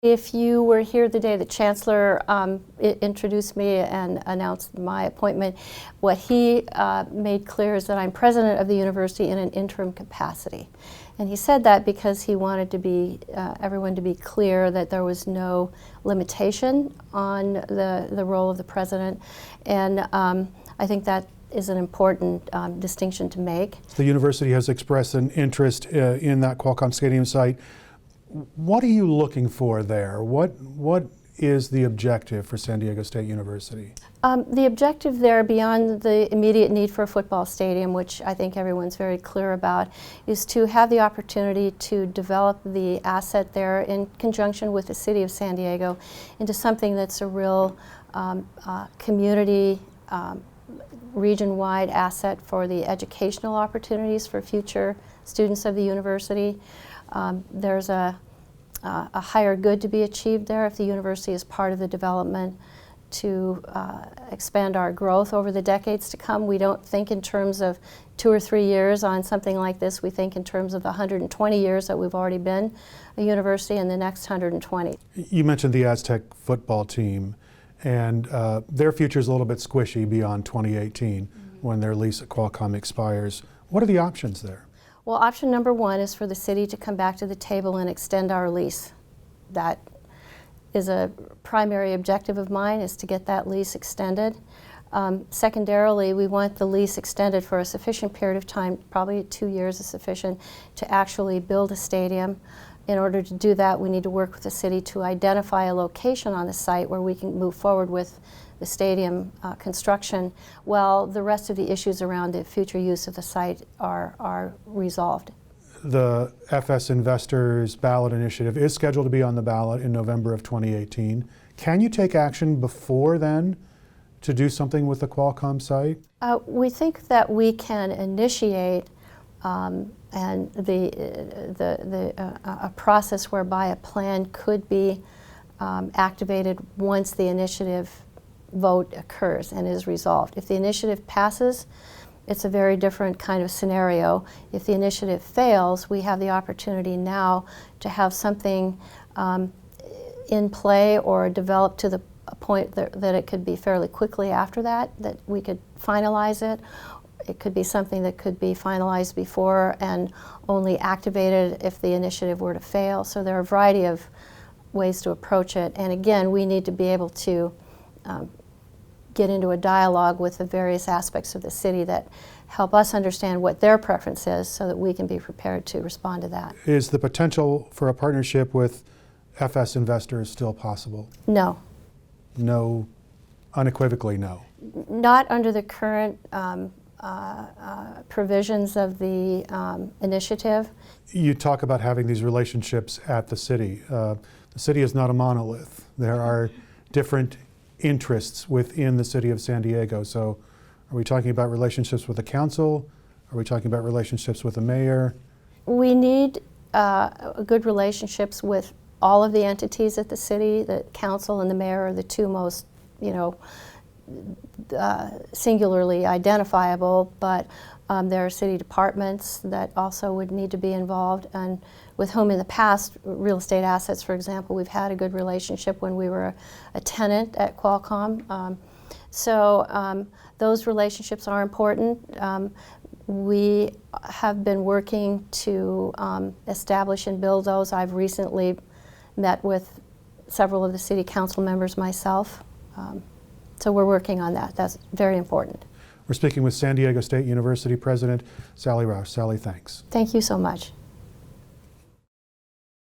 If you were here the day the Chancellor introduced me and announced my appointment, what he made clear is that I'm president of the university in an interim capacity. And he said that because he wanted to be everyone to be clear that there was no limitation on the role of the president. And I think that is an important distinction to make. The university has expressed an interest in that Qualcomm Stadium site. What are you looking for there? What is the objective for San Diego State University? The objective there, beyond the immediate need for a football stadium, which I think everyone's very clear about, is to have the opportunity to develop the asset there in conjunction with the city of San Diego into something that's a real community, region-wide asset for the educational opportunities for future students of the university. There's a higher good to be achieved there if the university is part of the development to expand our growth over the decades to come. We don't think in terms of 2 or 3 years on something like this. We think in terms of the 120 years that we've already been a university and the next 120. You mentioned the Aztec football team, and their future is a little bit squishy beyond 2018 when their lease at Qualcomm expires. What are the options there? Well, option number one is for the city to come back to the table and extend our lease. That is a primary objective of mine, is to get that lease extended. Secondarily, we want the lease extended for a sufficient period of time, probably 2 years is sufficient, to actually build a stadium. In order to do that, we need to work with the city to identify a location on the site where we can move forward with the stadium construction, while the rest of the issues around the future use of the site are resolved. The FS Investors ballot initiative is scheduled to be on the ballot in November of 2018. Can you take action before then to do something with the Qualcomm site? We think that we can initiate a process whereby a plan could be activated once the initiative vote occurs and is resolved. If the initiative passes, it's a very different kind of scenario. If the initiative fails, we have the opportunity now to have something in play or developed to the point that it could be fairly quickly after that we could finalize it. It could be something that could be finalized before and only activated if the initiative were to fail. So there are a variety of ways to approach it. And again, we need to be able to get into a dialogue with the various aspects of the city that help us understand what their preference is so that we can be prepared to respond to that. Is the potential for a partnership with FS Investors still possible? No. No, unequivocally no. Not under the current provisions of the initiative. You talk about having these relationships at the city. The city is not a monolith. There are different interests within the city of San Diego. So are we talking about relationships with the council? Are we talking about relationships with the mayor? We need good relationships with all of the entities at the city. The council and the mayor are the two most, singularly identifiable, but there are city departments that also would need to be involved, and with whom in the past, real estate assets, for example, we've had a good relationship when we were a tenant at Qualcomm. So those relationships are important. We have been working to establish and build those. I've recently met with several of the city council members myself. So we're working on that. That's very important. We're speaking with San Diego State University President Sally Roush. Sally, thanks. Thank you so much.